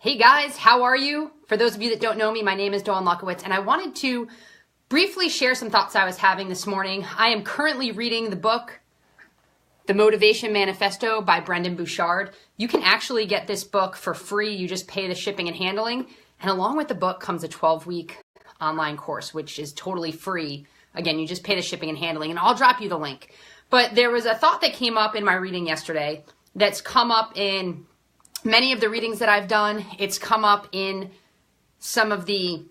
Hey guys, how are you? For those of you that don't know me, my name is Dawn Lukowitz, and I wanted to briefly share some thoughts I was having this morning. I am currently reading the book, The Motivation Manifesto by Brendon Burchard. You can actually get this book for free. You just pay the shipping and handling. And along with the book comes a 12-week online course, which is totally free. Again, you just pay the shipping and handling, and I'll drop you the link. But there was a thought that came up in my reading yesterday that's come up in many of the readings that I've done. It's come up in some of the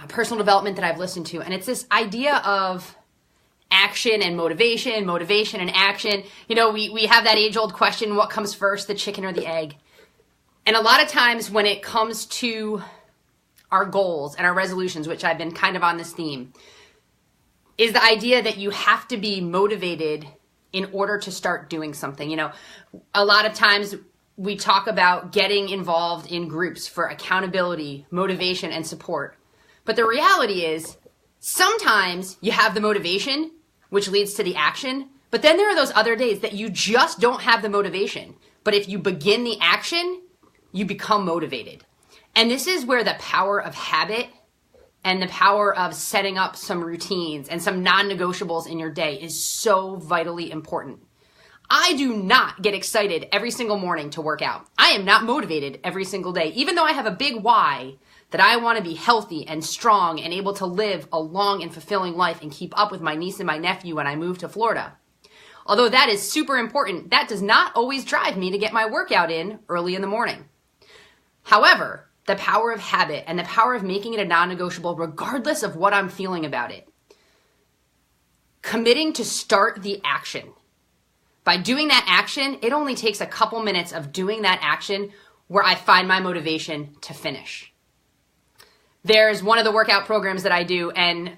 personal development that I've listened to. And it's this idea of action and motivation, motivation and action. You know, we have that age-old question, what comes first, the chicken or the egg? And a lot of times when it comes to our goals and our resolutions, which I've been kind of on this theme, is the idea that you have to be motivated in order to start doing something. You know, a lot of times we talk about getting involved in groups for accountability, motivation, and support. But the reality is sometimes you have the motivation, which leads to the action, but then there are those other days that you just don't have the motivation. But if you begin the action, you become motivated. And this is where the power of habit and the power of setting up some routines and some non-negotiables in your day is so vitally important. I do not get excited every single morning to work out. I am not motivated every single day, even though I have a big why that I want to be healthy and strong and able to live a long and fulfilling life and keep up with my niece and my nephew when I move to Florida. Although that is super important, that does not always drive me to get my workout in early in the morning. However, the power of habit and the power of making it a non-negotiable regardless of what I'm feeling about it. Committing to start the action. By doing that action, it only takes a couple minutes of doing that action where I find my motivation to finish. There's one of the workout programs that I do, and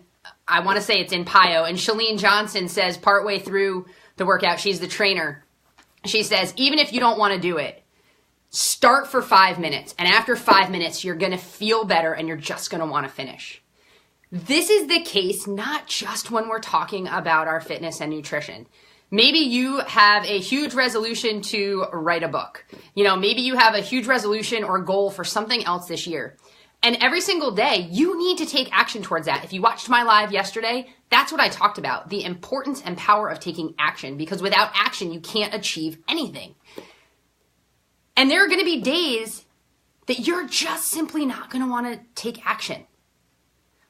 I want to say it's in PiYo, and Chalene Johnson says partway through the workout, she's the trainer, she says, even if you don't want to do it, start for 5 minutes, and after 5 minutes, you're going to feel better and you're just going to want to finish. This is the case not just when we're talking about our fitness and nutrition. Maybe you have a huge resolution to write a book. You know, maybe you have a huge resolution or goal for something else this year. And every single day, you need to take action towards that. If you watched my live yesterday, that's what I talked about, the importance and power of taking action, because without action, you can't achieve anything. And there are going to be days that you're just simply not going to want to take action.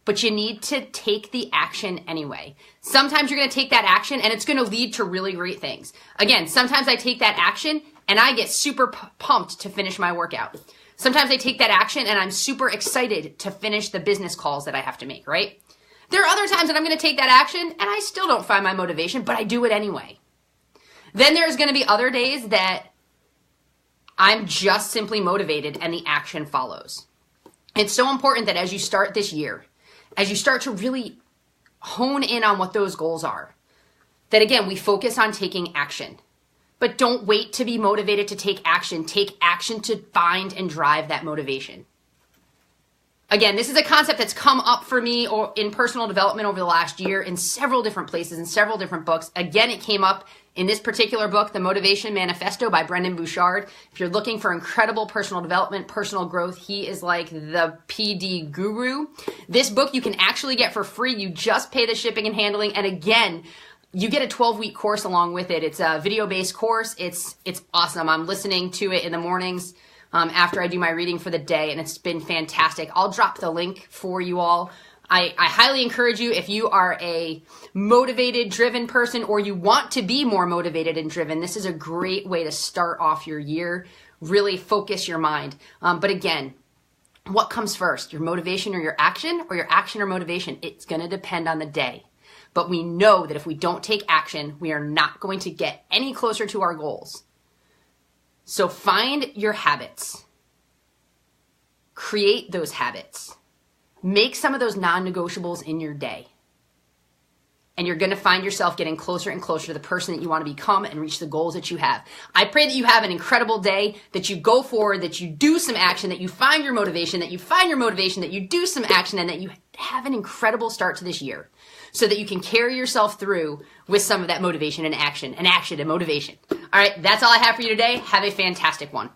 But you need to take the action anyway. Sometimes you're going to take that action and it's going to lead to really great things. Again, sometimes I take that action and I get super pumped to finish my workout. Sometimes I take that action and I'm super excited to finish the business calls that I have to make, right? There are other times that I'm going to take that action and I still don't find my motivation, but I do it anyway. Then there's going to be other days that I'm just simply motivated and the action follows. It's so important that as you start this year, as you start to really hone in on what those goals are, that again, we focus on taking action. But don't wait to be motivated to take action. Take action to find and drive that motivation. Again, this is a concept that's come up for me in personal development over the last year in several different places, in several different books. Again, it came up in this particular book, The Motivation Manifesto by Brendon Burchard. If you're looking for incredible personal development, personal growth, he is like the PD guru. This book you can actually get for free. You just pay the shipping and handling. And again, you get a 12-week course along with it. It's a video-based course. It's awesome. I'm listening to it in the mornings after I do my reading for the day, and it's been fantastic. I'll drop the link for you all. I highly encourage you, if you are a motivated, driven person, or you want to be more motivated and driven, this is a great way to start off your year. Really focus your mind. But again, what comes first, your motivation or your action or motivation? It's going to depend on the day. But we know that if we don't take action, we are not going to get any closer to our goals. So find your habits. Create those habits. Make some of those non-negotiables in your day. And you're going to find yourself getting closer and closer to the person that you want to become and reach the goals that you have. I pray that you have an incredible day, that you go forward, that you do some action, that you find your motivation, that you do some action, and that you have an incredible start to this year so that you can carry yourself through with some of that motivation and action and motivation. All right, that's all I have for you today. Have a fantastic one.